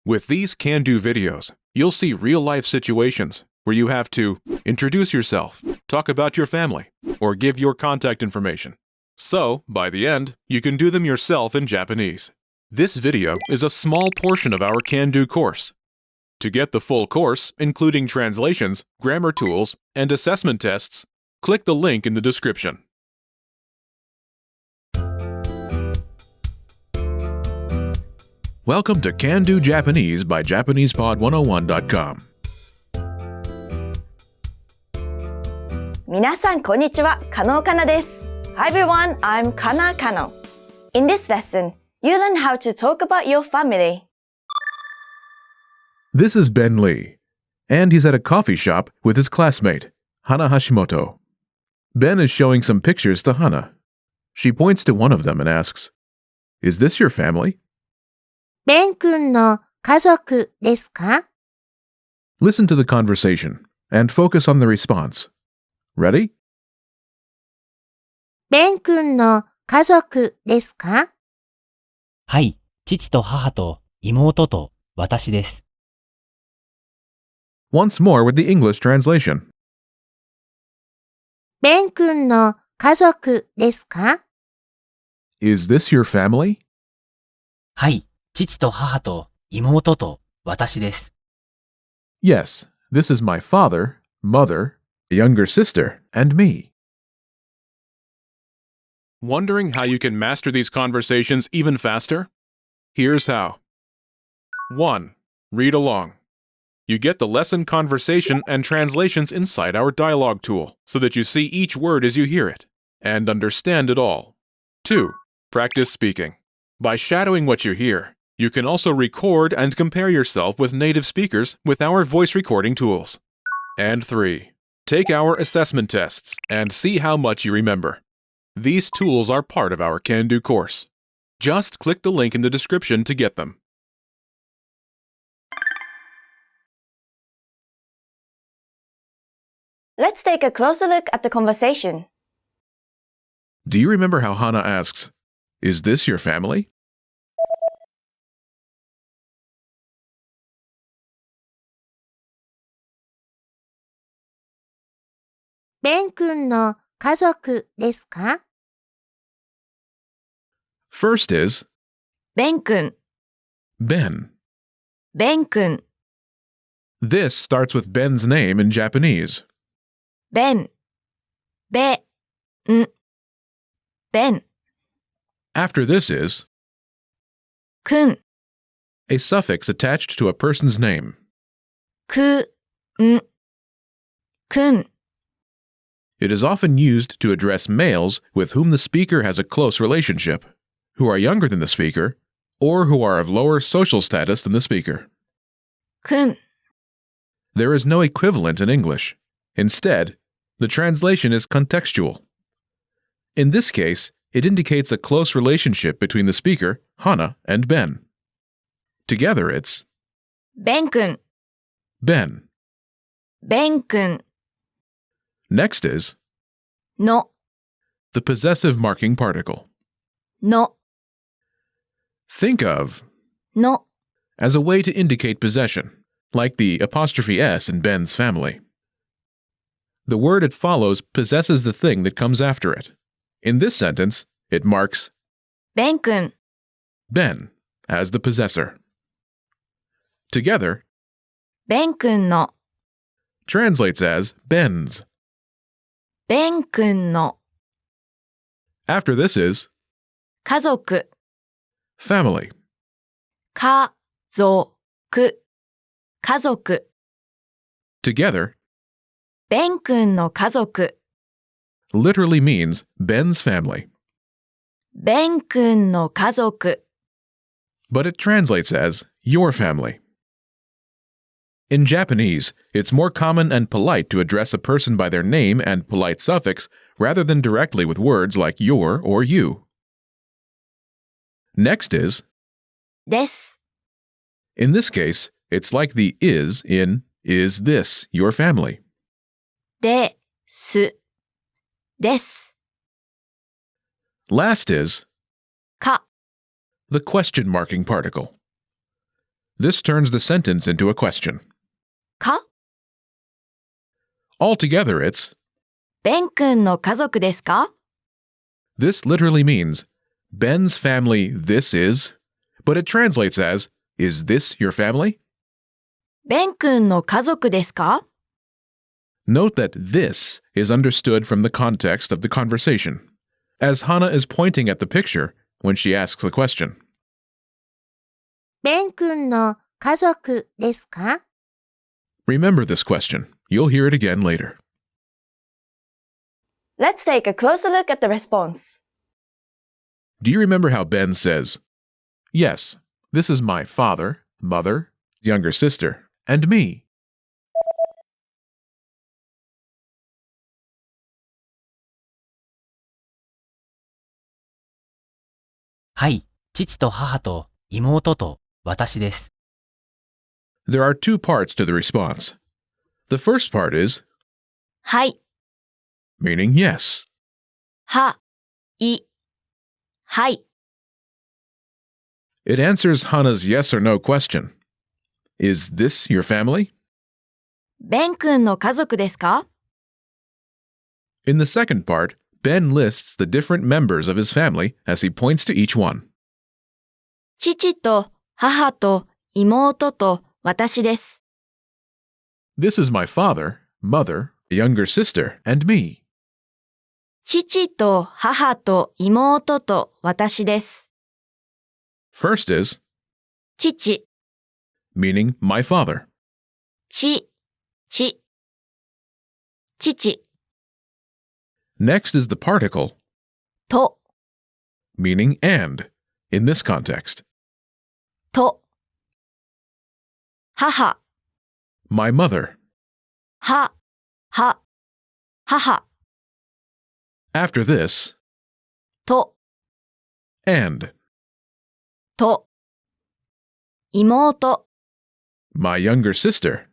With these can-do videos, you'll see real-life situations where you have to introduce yourself, talk about your family, or give your contact information. So, by the end, you can do them yourself in Japanese. This video is a small portion of our can-do course. To get the full course, including translations, grammar tools, and assessment tests, click the link in the description. Welcome to Can-Do Japanese by JapanesePod101.com. 皆さんこんにちは、Kano Kana です。Hi everyone, I'm Kano Kana. In this lesson, you learn how to talk about your family. This is Ben Lee, and he's at a coffee shop with his classmate, Hana Hashimoto. Ben is showing some pictures to Hana. She points to one of them and asks, "Is this your family?" ベン君の家族ですか? Listen to the conversation and focus on the response. Ready? ベン君の家族ですか? はい、父と母と妹と私です。Once more with the English translation. ベン君の家族ですか? Is this your family? はい、父と母と妹と私です。Yes, this is my father, mother, younger sister, and me. Wondering how you can master these conversations even faster? Here's how. 1. Read along. You get the lesson conversation and translations inside our dialogue tool so that you see each word as you hear it and understand it all. 2. Practice speaking. By shadowing what you hear, you can also record and compare yourself with native speakers with our voice recording tools. And 3. Take our assessment tests and see how much you remember. These tools are part of our Can-Do course. Just click the link in the description to get them. Let's take a closer look at the conversation. Do you remember how Hana asks, "Is this your family?" ベン君の家族ですか? First is ベン君、 Ben. ベン君、 This starts with Ben's name in Japanese. ベン、ベン、ベン、 After this is 君、 a suffix attached to a person's name. くん、君。 It is often used to address males with whom the speaker has a close relationship, who are younger than the speaker, or who are of lower social status than the speaker. 君、 There is no equivalent in English. Instead, the translation is contextual. In this case, it indicates a close relationship between the speaker, Hana, and Ben. Together it's ベン君、 Ben. ベン君 Next is の、 the possessive marking particle. の、 Think of の as a way to indicate possession, like the apostrophe S in Ben's family. The word it follows possesses the thing that comes after it. In this sentence, it marks ベン君、 Ben as the possessor. Together, ベン君の、 translates as Ben's. ベン君の After this is 家族、 family. 家族、家族、 Together, ベン君の家族、 literally means Ben's family, ベン君の家族。 but it translates as your family. In Japanese, it's more common and polite to address a person by their name and polite suffix rather than directly with words like your or you. Next is です。 In this case, it's like the is in "Is this your family?" です。です。 Last is か、 the question marking particle. This turns the sentence into a question. か Altogether, it's ベン君の家族ですか This literally means Ben's family this is, but it translates as Is this your family? ベン君の家族ですか Note that this is understood from the context of the conversation, as Hana is pointing at the picture when she asks the question. ベン君の家族ですか Remember this question. You'll hear it again later. Let's take a closer look at the response. Do you remember how Ben says, Yes, this is my father, mother, younger sister, and me. はい、父と母と妹と私です。There are two parts to the response. The first part is はい、 meaning yes. は、い、はい。 It answers Hana's yes or no question. Is this your family? ベン君の家族ですか In the second part, Ben lists the different members of his family as he points to each one. 父と母と妹と私です。 This is my father, mother, younger sister, and me. 父と母と妹と私です。 First is 父、 meaning my father. 父。Next is the particle と、 meaning and in this context. と。母、 My mother. 母。 After this, と、 and と。妹、 my younger sister.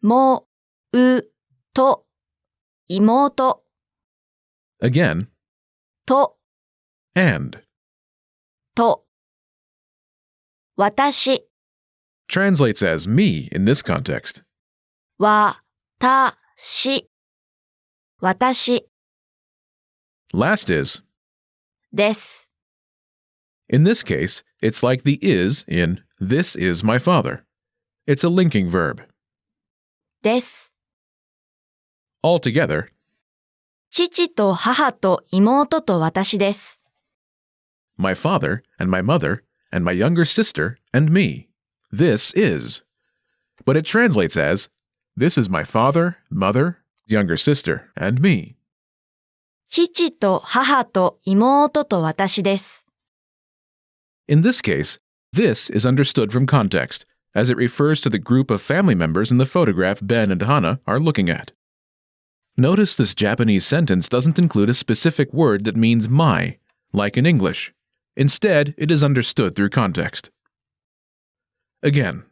も、う、と。妹、 Again, と、 and. と。私、 Translates as me in this context. わ、た、し。私 Last is. です。 In this case, it's like the is in this is my father. It's a linking verb. です。 Altogether, 父と母と妹と私です。 my father and my mother and my younger sister and me. This is. But it translates as this is my father, mother, younger sister, and me. 父と母と妹と私です。 In this case, this is understood from context, as it refers to the group of family members in the photograph Ben and Hana are looking at. Notice this Japanese sentence doesn't include a specific word that means my, like in English. Instead, it is understood through context. Again,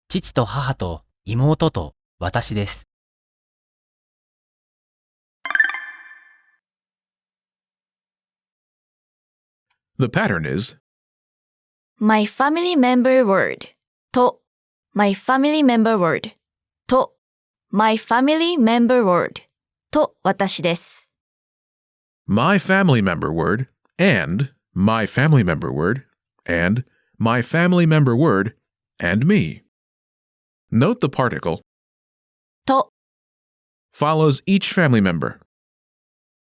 父と母と妹と私です。the pattern is My family member word と My family member word と My family member word と私です。 my family member word and my family member word and my family member word and me. Note the particle と follows each family member.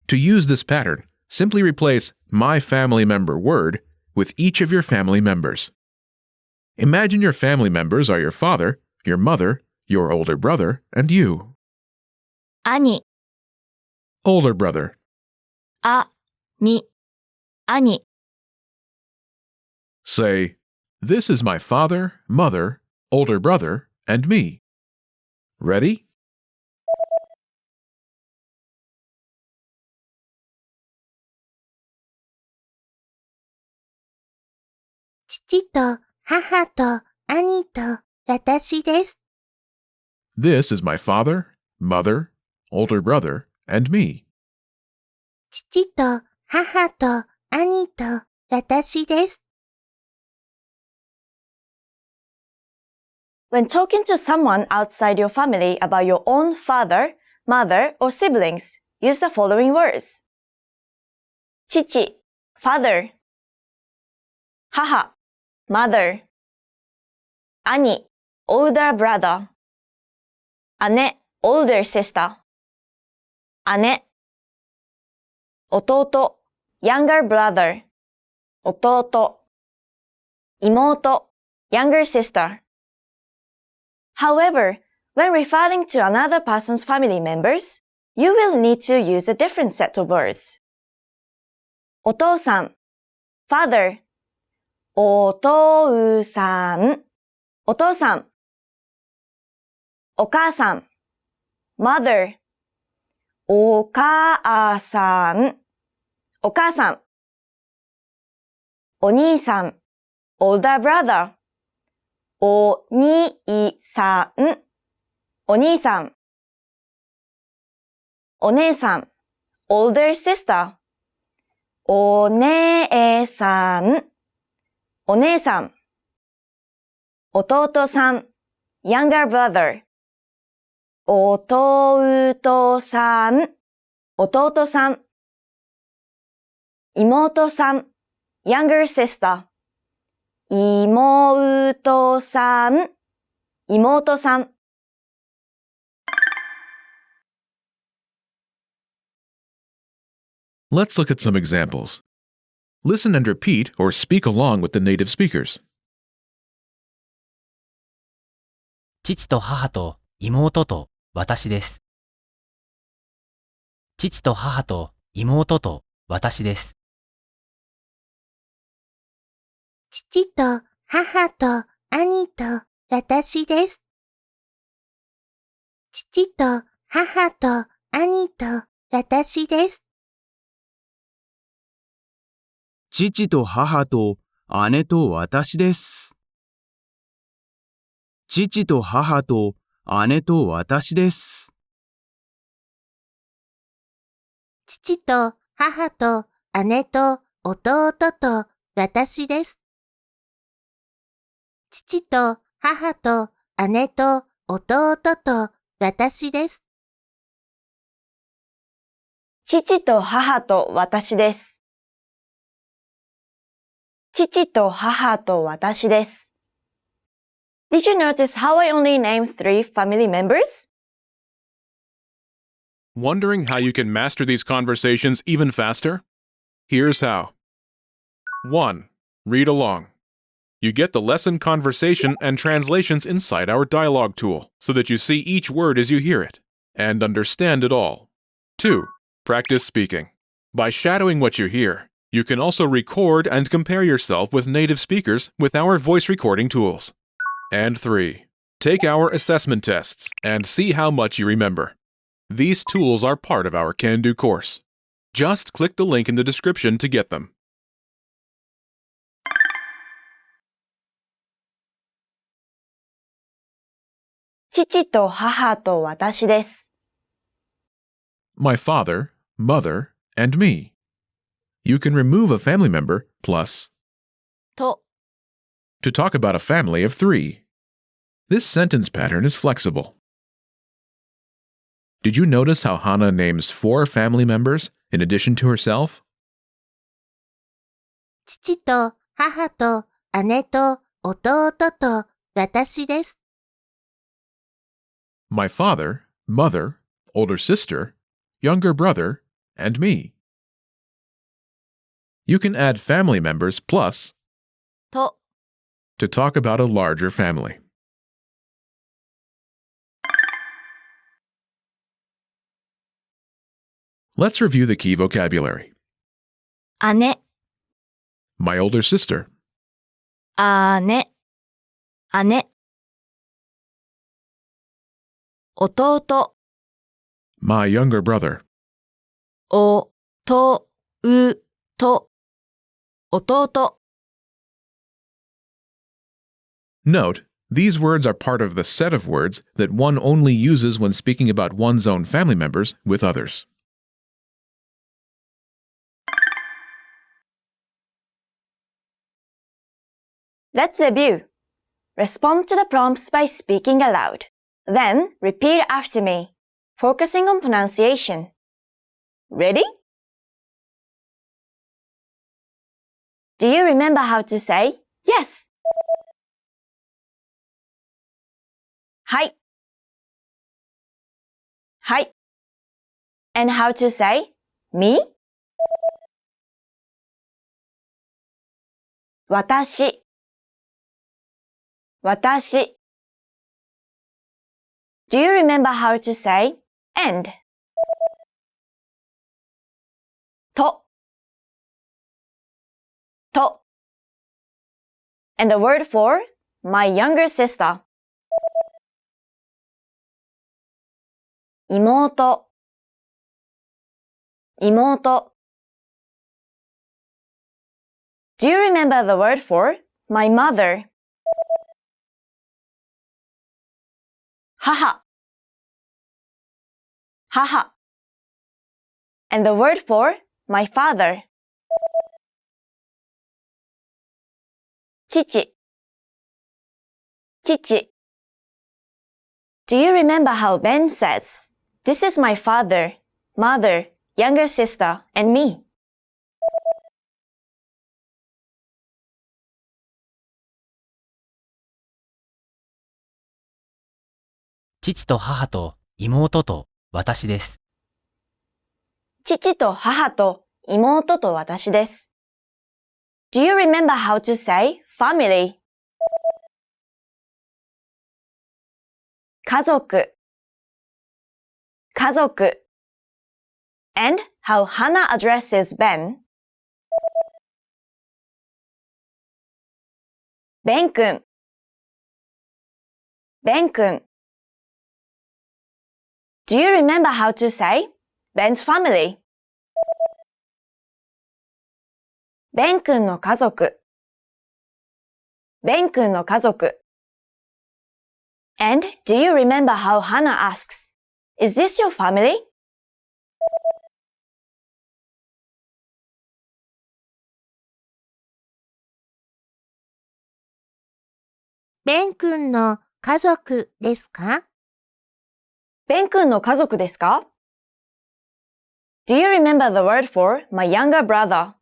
To use this pattern, simply replace my family member word with each of your family members. Imagine your family members are your father, your mother, your older brother, and you. 兄 Older brother, あに兄 say, this is my father, mother, older brother, and me. Ready? 父と母と兄と私です。 This is my father, mother, older brother, and me. 父と母と兄と私です。When talking to someone outside your family about your own father, mother, or siblings, use the following words. 父 father 母 mother 兄 older brother 姉 older sister 姉弟 younger brother 弟妹 younger sister. However, when referring to another person's family members, you will need to use a different set of words. お父さん father お父さんお父さんお母さん mother お母さんお母さんお兄さん older brother お兄さんお兄さんお姉さん older sister お姉さんお姉さん弟さん younger brother 弟さん弟さん妹さん younger sister 妹さん妹さん Let's look at some examples. Listen and repeat or speak along with the native speakers. 父と母と妹と私です。父と母と妹と私です。父と母と兄と私です。父と母と兄と私です。父と母と姉と私です。父と母と姉と私です。父と母と姉と弟と私です。父と母と姉と弟と私です。父と母と私です。父と母と私です。Did you notice how I only named 3 family members? Wondering how you can master these conversations even faster? Here's how. 1. Read along. You get the lesson conversation and translations inside our dialogue tool so that you see each word as you hear it and understand it all. 2. Practice speaking. By shadowing what you hear, you can also record and compare yourself with native speakers with our voice recording tools. And 3. Take our assessment tests and see how much you remember. These tools are part of our Can-Do course. Just click the link in the description to get them. 父と母と私です。 My father, mother, and me. You can remove a family member plus と to talk about a family of 3. This sentence pattern is flexible. Did you notice how Hana names 4 family members in addition to herself? 父と母と姉と弟と私です。My father, mother, older sister, younger brother, and me. You can add family members plus と to talk about a larger family. Let's review the key vocabulary. 姉 My older sister, 姉姉弟 my younger brother, おとうと弟 Note, these words are part of the set of words that one only uses when speaking about one's own family members with others. Let's review. Respond to the prompts by speaking aloud. Then, repeat after me, focusing on pronunciation. Ready? Do you remember how to say yes? はい。はい。And how to say me? 私。私。Do you remember how to say and? と。と。And the word for my younger sister. 妹。妹。Do you remember the word for my mother? 母。母。And the word for my father. 父。父。Do you remember how Ben says, "This is my father, mother, younger sister, and me"? 父と母と妹と私です。父と母と妹と私です。Do you remember how to say family? 家族。家族。And how Hannah addresses Ben? ベン君。ベン君。Do you remember how to say Ben's family? ベン君の家族。ベン君の家族。And do you remember how Hannah asks, "Is this your family?" ベン君の家族ですか？ベン君の家族ですか？ Do you remember the word for my younger brother?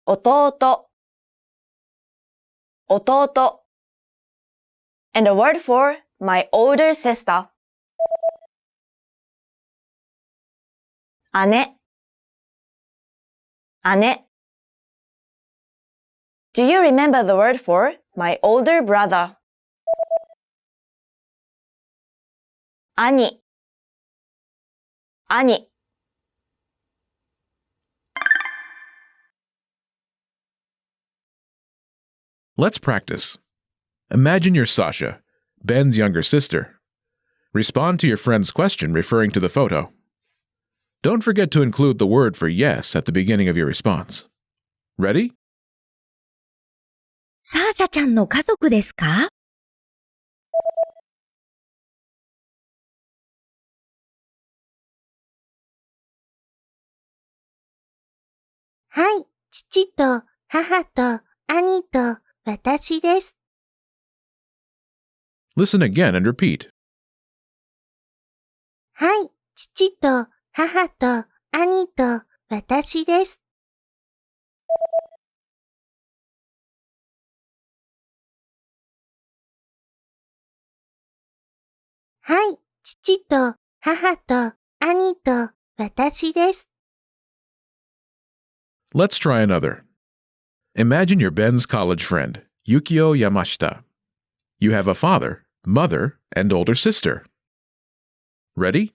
弟。弟。And the word for my older sister. 姉。姉。Do you remember the word for my older brother? 兄。兄。Let's practice. Imagine you're Sasha, Ben's younger sister. Respond to your friend's question referring to the photo. Don't forget to include the word for yes at the beginning of your response. Ready? サーシャちゃんの家族ですか？はい、父と母と兄と私です。Listen again and repeat. はい、父と母と兄と私です。はい、父と母と兄と私です。Let's try another. Imagine you're Ben's college friend, Yukio Yamashita. You have a father, mother, and older sister. Ready?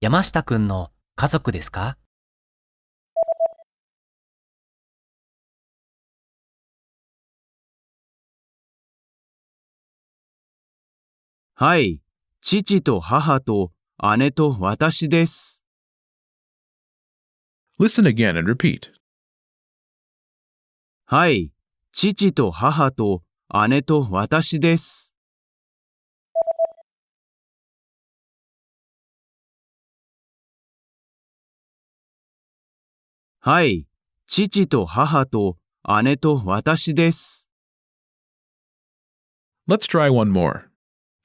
山下くんの家族ですか？はい、父と母と姉と私です。Listen again and repeat. はい、父と母と姉と私です。はい、父と母と姉と私です。Let's try one more.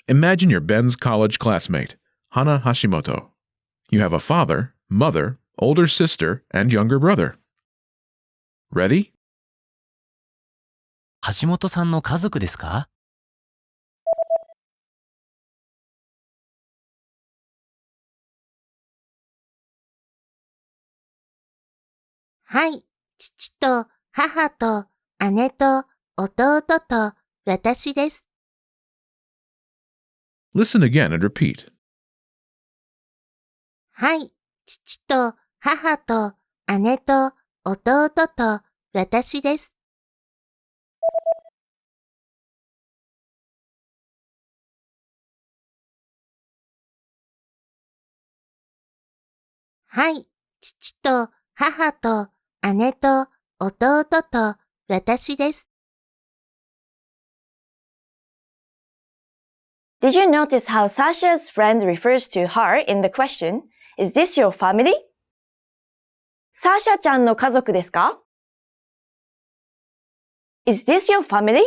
Imagine you're Ben's college classmate, Hana Hashimoto. You have a father, mother, older sister, and younger brother. Ready? 橋本さんの家族ですか？はい、父と母と姉と弟と私です。Listen again and repeat. はい、父と母と姉と弟と私です。はい、父と母と姉と弟と私です。Did you notice how Sasha's friend refers to her in the question, Is this your family? サーシャちゃんの家族ですか? Is this your family?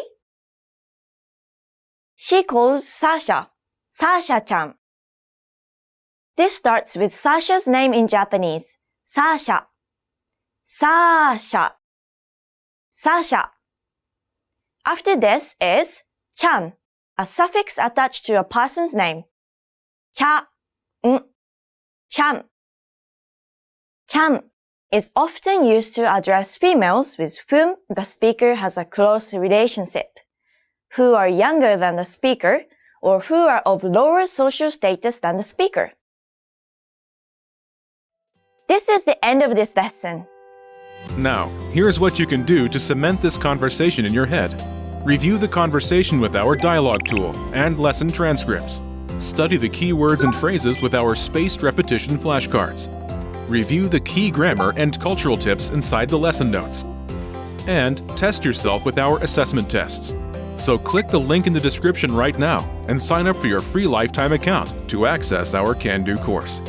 She calls Sasha, Sasha ちゃん. This starts with Sasha's name in Japanese, Sasha. Sasha. Sasha. After this is ちゃん, a suffix attached to a person's name. ちゃん. ちゃん. ちゃん is often used to address females with whom the speaker has a close relationship, who are younger than the speaker or who are of lower social status than the speaker. This is the end of this lesson. Now, here's what you can do to cement this conversation in your head. Review the conversation with our dialogue tool and lesson transcripts. Study the key words and phrases with our spaced repetition flashcards. Review the key grammar and cultural tips inside the lesson notes. And test yourself with our assessment tests. So click the link in the description right now and sign up for your free lifetime account to access our Can-Do course.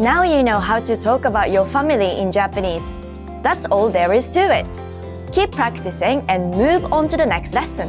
Now you know how to talk about your family in Japanese. That's all there is to it. Keep practicing and move on to the next lesson.